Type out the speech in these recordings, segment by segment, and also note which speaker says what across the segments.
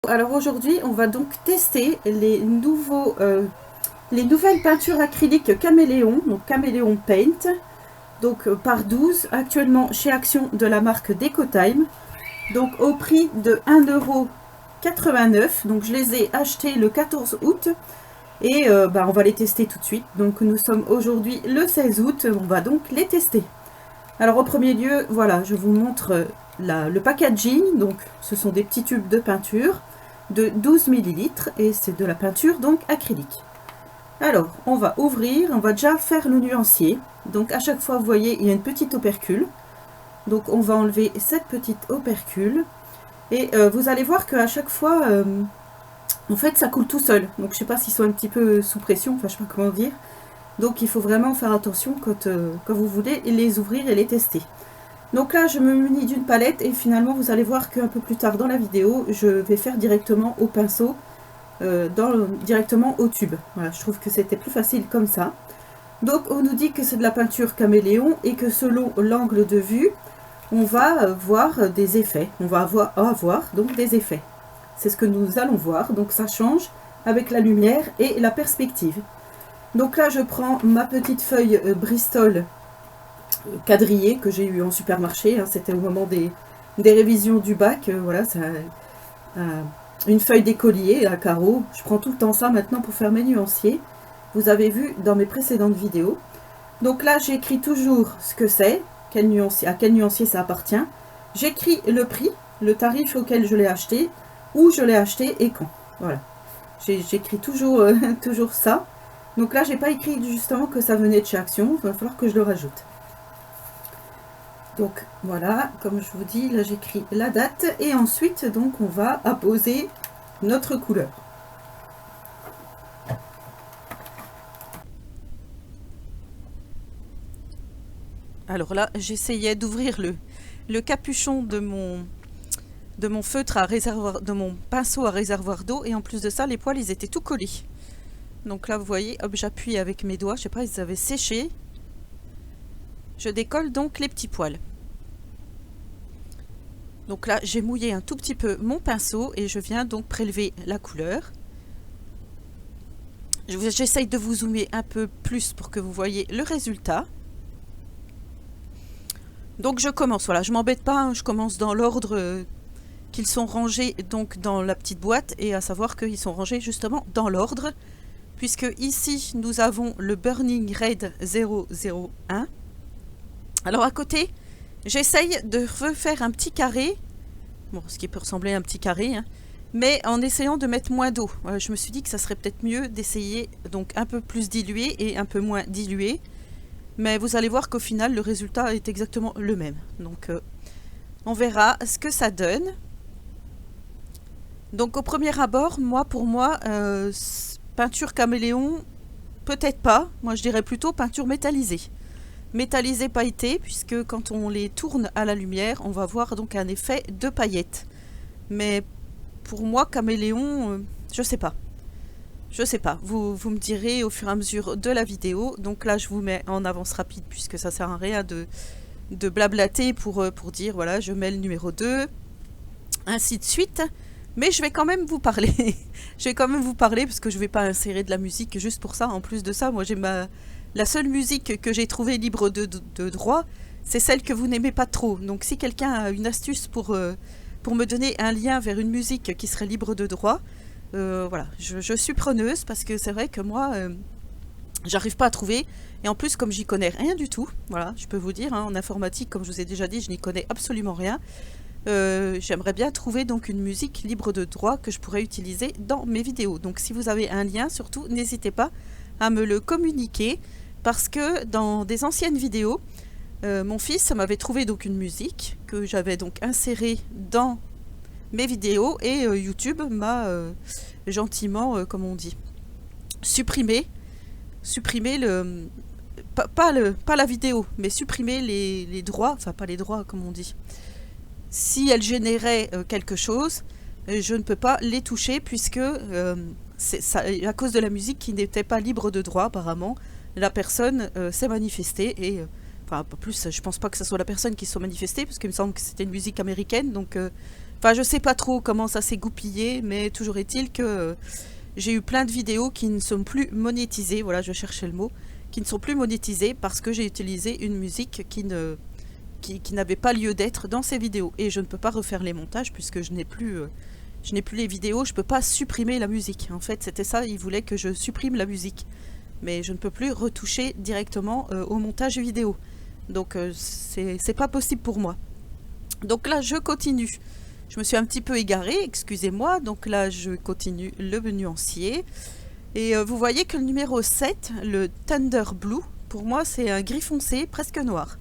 Speaker 1: Alors aujourd'hui, on va donc tester les nouvelles peintures acryliques Caméléon, donc Caméléon Paint, donc par 12, actuellement chez Action de la marque Decotime, donc au prix de 1,89 €. Donc je les ai achetés le 14 août et on va les tester tout de suite. Donc nous sommes aujourd'hui le 16 août, on va donc les tester. Alors au premier lieu, voilà, je vous montre le packaging. Donc ce sont des petits tubes de peinture de 12 ml et c'est de la peinture donc acrylique. Alors on va ouvrir, on va déjà faire le nuancier. Donc à chaque fois, vous voyez, il y a une petite opercule. Donc on va enlever cette petite opercule et vous allez voir qu'à chaque fois, en fait, ça coule tout seul. Donc je sais pas s'ils sont un petit peu sous pression, enfin je sais pas comment dire. Donc il faut vraiment faire attention quand vous voulez les ouvrir et les tester. Donc là, je me munis d'une palette et finalement, vous allez voir qu'un peu plus tard dans la vidéo, je vais faire directement au pinceau, directement au tube. Voilà, je trouve que c'était plus facile comme ça. Donc on nous dit que c'est de la peinture Caméléon et que selon l'angle de vue, on va voir des effets. On va avoir donc des effets. C'est ce que nous allons voir. Donc ça change avec la lumière et la perspective. Donc là, je prends ma petite feuille Bristol quadrillée que j'ai eu en supermarché. Hein, c'était au moment des révisions du bac. Voilà, ça, une feuille d'écolier à carreaux. Je prends tout le temps ça maintenant pour faire mes nuanciers. Vous avez vu dans mes précédentes vidéos. Donc là, j'écris toujours ce que c'est, à quel nuancier ça appartient. J'écris le prix, le tarif auquel je l'ai acheté, où je l'ai acheté et quand. Voilà. J'écris toujours, toujours ça. Donc là, j'ai pas écrit justement que ça venait de chez Action. Il va falloir que je le rajoute. Donc voilà, comme je vous dis, là j'écris la date. Et ensuite, donc, on va apposer notre couleur. Alors là, j'essayais d'ouvrir le capuchon de mon feutre à réservoir, de mon pinceau à réservoir d'eau, et en plus de ça, les poils, ils étaient tout collés. Donc là, vous voyez, hop, j'appuie avec mes doigts, je sais pas, ils avaient séché. Je décolle donc les petits poils. Donc là, j'ai mouillé un tout petit peu mon pinceau et je viens donc prélever la couleur. J'essaye de vous zoomer un peu plus pour que vous voyez le résultat. Donc je commence, voilà, je m'embête pas, hein, je commence dans l'ordre qu'ils sont rangés donc dans la petite boîte, et à savoir qu'ils sont rangés justement dans l'ordre, puisque ici nous avons le Burning Red 001. Alors à côté, j'essaye de refaire un petit carré, bon, ce qui peut ressembler à un petit carré, hein, mais en essayant de mettre moins d'eau. Je me suis dit que ça serait peut-être mieux d'essayer donc un peu plus dilué et un peu moins dilué. Mais vous allez voir qu'au final, le résultat est exactement le même. Donc, on verra ce que ça donne. Donc, au premier abord, pour moi, peinture Caméléon, peut-être pas. Moi, je dirais plutôt peinture métallisée. Métallisée pailletée, puisque quand on les tourne à la lumière, on va voir donc un effet de paillettes. Mais pour moi, Caméléon, je sais pas. Je sais pas, vous me direz au fur et à mesure de la vidéo. Donc là, je vous mets en avance rapide puisque ça sert à rien de blablater pour dire voilà, je mets le numéro 2, ainsi de suite. Mais je vais quand même vous parler. Je vais quand même vous parler parce que je vais pas insérer de la musique juste pour ça. En plus de ça, moi j'ai la seule musique que j'ai trouvée libre de droit, c'est celle que vous n'aimez pas trop. Donc si quelqu'un a une astuce pour me donner un lien vers une musique qui serait libre de droit, voilà, je suis preneuse, parce que c'est vrai que moi, j'arrive pas à trouver. Et en plus, comme j'y connais rien du tout, voilà, je peux vous dire, hein, en informatique, comme je vous ai déjà dit, je n'y connais absolument rien. J'aimerais bien trouver donc une musique libre de droit que je pourrais utiliser dans mes vidéos. Donc si vous avez un lien, surtout, n'hésitez pas à me le communiquer, parce que dans des anciennes vidéos, mon fils m'avait trouvé donc une musique que j'avais donc insérée dans mes vidéos, et YouTube m'a gentiment, comme on dit, supprimé le pas la vidéo, mais supprimer les droits, enfin pas les droits comme on dit. Si elle générait quelque chose, je ne peux pas les toucher, puisque c'est ça, à cause de la musique qui n'était pas libre de droit. Apparemment la personne s'est manifestée, et enfin, plus, je pense pas que ce soit la personne qui se soit manifestée, parce qu'il me semble que c'était une musique américaine, donc Enfin, je sais pas trop comment ça s'est goupillé, mais toujours est-il que j'ai eu plein de vidéos qui ne sont plus monétisées, voilà, je cherchais le mot, qui ne sont plus monétisées parce que j'ai utilisé une musique qui n'avait pas lieu d'être dans ces vidéos. Et je ne peux pas refaire les montages puisque je n'ai plus les vidéos, je peux pas supprimer la musique. En fait, c'était ça, ils voulaient que je supprime la musique. Mais je ne peux plus retoucher directement au montage vidéo. Donc c'est pas possible pour moi. Donc là, je continue. Je me suis un petit peu égarée, excusez-moi. Donc là, je continue le nuancier. Et vous voyez que le numéro 7, le Thunder Blue, pour moi, c'est un gris foncé, presque noir.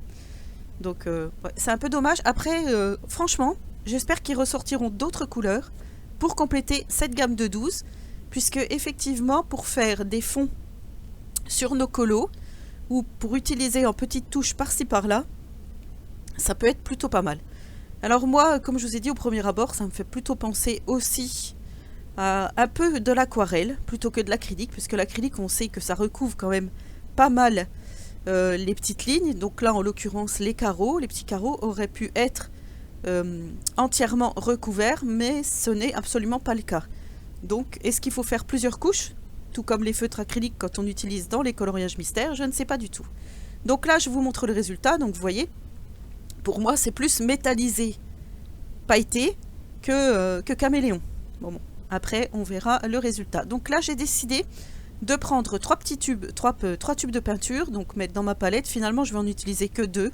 Speaker 1: Donc ouais, c'est un peu dommage. Après, franchement, j'espère qu'ils ressortiront d'autres couleurs pour compléter cette gamme de 12. Puisque effectivement, pour faire des fonds sur nos colos, ou pour utiliser en petites touches par-ci par-là, ça peut être plutôt pas mal. Alors moi, comme je vous ai dit au premier abord, ça me fait plutôt penser aussi à un peu de l'aquarelle plutôt que de l'acrylique, puisque l'acrylique, on sait que ça recouvre quand même pas mal les petites lignes. Donc là, en l'occurrence, les petits carreaux auraient pu être entièrement recouverts, mais ce n'est absolument pas le cas. Donc, est-ce qu'il faut faire plusieurs couches, tout comme les feutres acryliques quand on utilise dans les coloriages mystères? Je ne sais pas du tout. Donc là, je vous montre le résultat. Donc vous voyez, pour moi, c'est plus métallisé, pailleté que caméléon. Bon, après, on verra le résultat. Donc là, j'ai décidé de prendre trois tubes de peinture, donc mettre dans ma palette. Finalement, je vais en utiliser que 2.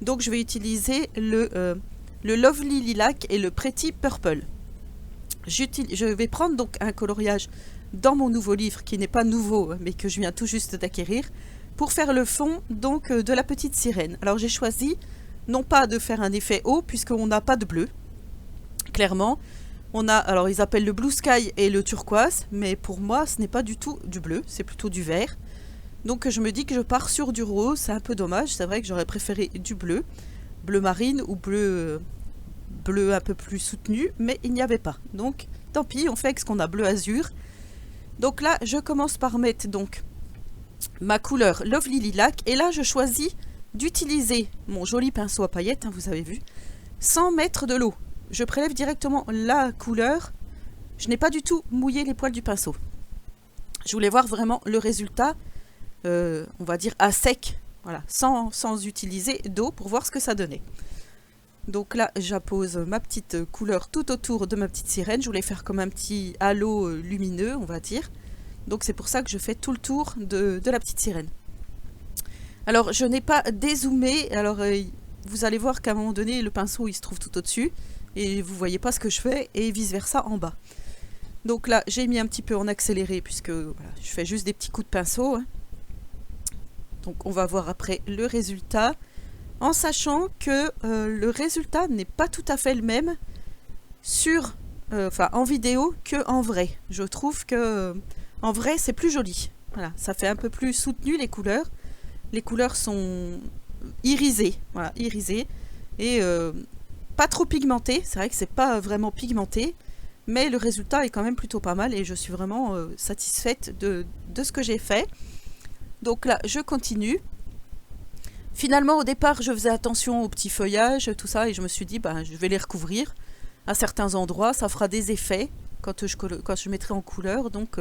Speaker 1: Donc je vais utiliser le Lovely Lilac et le Pretty Purple. Je vais prendre donc un coloriage dans mon nouveau livre, qui n'est pas nouveau, mais que je viens tout juste d'acquérir, pour faire le fond donc de la petite sirène. Alors j'ai choisi non pas de faire un effet haut, puisqu'on n'a pas de bleu. Clairement, on a, alors ils appellent le Blue Sky et le turquoise, mais pour moi ce n'est pas du tout du bleu, c'est plutôt du vert. Donc je me dis que je pars sur du rose, c'est un peu dommage, c'est vrai que j'aurais préféré du bleu, bleu marine ou bleu un peu plus soutenu, mais il n'y avait pas. Donc tant pis, on fait avec ce qu'on a, bleu azur. Donc là, je commence par mettre donc ma couleur Lovely Lilac, et là je choisis d'utiliser mon joli pinceau à paillettes, hein, vous avez vu, sans mettre de l'eau. Je prélève directement la couleur, je n'ai pas du tout mouillé les poils du pinceau. Je voulais voir vraiment le résultat, on va dire à sec, voilà, sans utiliser d'eau, pour voir ce que ça donnait. Donc là, j'appose ma petite couleur tout autour de ma petite sirène. Je voulais faire comme un petit halo lumineux, on va dire. Donc c'est pour ça que je fais tout le tour de la petite sirène. Alors, je n'ai pas dézoomé. Alors, vous allez voir qu'à un moment donné, le pinceau, il se trouve tout au-dessus. Et vous voyez pas ce que je fais, et vice-versa en bas. Donc là, j'ai mis un petit peu en accéléré, puisque voilà, je fais juste des petits coups de pinceau. Hein. Donc on va voir après le résultat. En sachant que le résultat n'est pas tout à fait le même en vidéo qu'en vrai. Je trouve que en vrai c'est plus joli. Voilà, ça fait un peu plus soutenu les couleurs. Les couleurs sont irisées, voilà, irisées et pas trop pigmentées. C'est vrai que c'est pas vraiment pigmenté, mais le résultat est quand même plutôt pas mal et je suis vraiment satisfaite de ce que j'ai fait. Donc là, je continue. Finalement, au départ, je faisais attention aux petits feuillages, tout ça, et je me suis dit, je vais les recouvrir à certains endroits. Ça fera des effets quand je mettrai en couleur, donc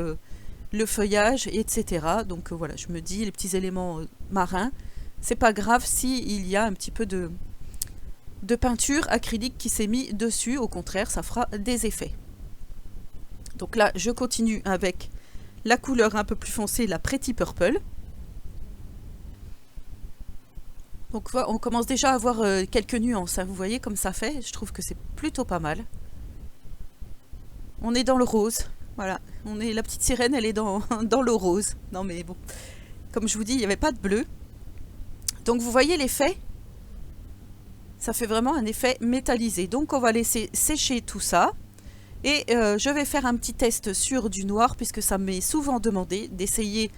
Speaker 1: le feuillage, etc. Donc voilà, je me dis, les petits éléments marins, c'est pas grave s'il y a un petit peu de peinture acrylique qui s'est mis dessus. Au contraire, ça fera des effets. Donc là, je continue avec la couleur un peu plus foncée, la Pretty Purple. Donc on commence déjà à avoir quelques nuances, hein. Vous voyez comme ça fait, je trouve que c'est plutôt pas mal. On est dans le rose, voilà. La petite sirène, elle est dans le rose. Non mais bon, comme je vous dis, il n'y avait pas de bleu. Donc vous voyez l'effet, ça fait vraiment un effet métallisé. Donc on va laisser sécher tout ça. Et je vais faire un petit test sur du noir, puisque ça m'est souvent demandé d'essayer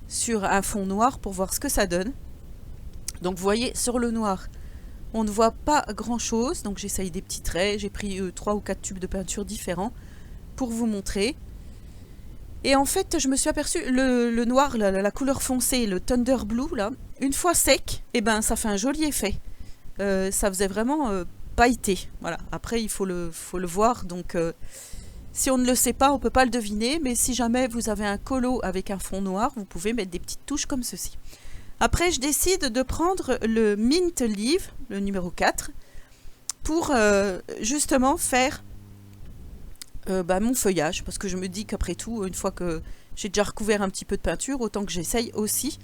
Speaker 1: sur un fond noir pour voir ce que ça donne. Donc vous voyez, sur le noir, on ne voit pas grand chose. Donc j'essaye des petits traits. J'ai pris 3 ou 4 tubes de peinture différents pour vous montrer. Et en fait, je me suis aperçue, le noir, la couleur foncée, le Thunder Blue, là, une fois sec, ça fait un joli effet. Ça faisait vraiment pailleté. Voilà. Après, il faut le voir. Donc, si on ne le sait pas, on ne peut pas le deviner. Mais si jamais vous avez un colo avec un fond noir, vous pouvez mettre des petites touches comme ceci. Après, je décide de prendre le Mint Leaf, le numéro 4, pour justement faire mon feuillage. Parce que je me dis qu'après tout, une fois que j'ai déjà recouvert un petit peu de peinture, autant que j'essaye aussi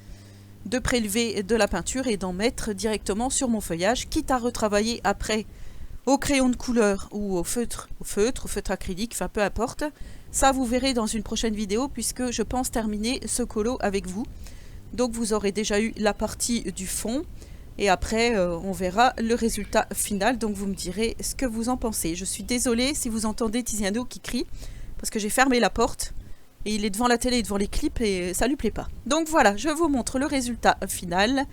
Speaker 1: de prélever de la peinture et d'en mettre directement sur mon feuillage, quitte à retravailler après au crayon de couleur ou au feutre acrylique, enfin peu importe. Ça vous verrez dans une prochaine vidéo puisque je pense terminer ce colo avec vous. Donc vous aurez déjà eu la partie du fond et après on verra le résultat final. Donc vous me direz ce que vous en pensez. Je suis désolée si vous entendez Tiziano qui crie parce que j'ai fermé la porte. Et il est devant la télé et devant les clips et ça lui plaît pas. Donc voilà, je vous montre le résultat final.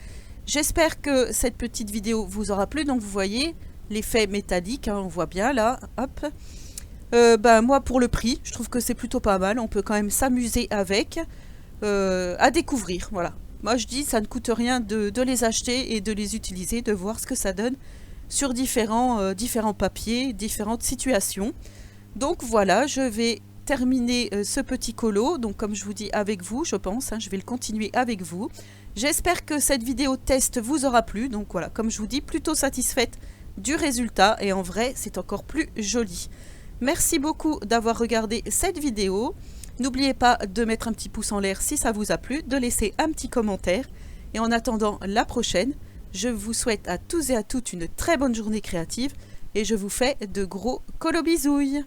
Speaker 1: J'espère que cette petite vidéo vous aura plu. Donc vous voyez l'effet métallique, hein, on voit bien là. Hop. Moi pour le prix, je trouve que c'est plutôt pas mal. On peut quand même s'amuser avec, à découvrir. Voilà. Moi je dis ça ne coûte rien de les acheter et de les utiliser, de voir ce que ça donne sur différents papiers, différentes situations. Donc voilà, je vais terminer ce petit colo, donc comme je vous dis avec vous, je pense, hein, je vais le continuer avec vous. J'espère que cette vidéo test vous aura plu, donc voilà, comme je vous dis, plutôt satisfaite du résultat et en vrai c'est encore plus joli. Merci beaucoup d'avoir regardé cette vidéo, n'oubliez pas de mettre un petit pouce en l'air si ça vous a plu, de laisser un petit commentaire et en attendant la prochaine, je vous souhaite à tous et à toutes une très bonne journée créative et je vous fais de gros colo bisouilles.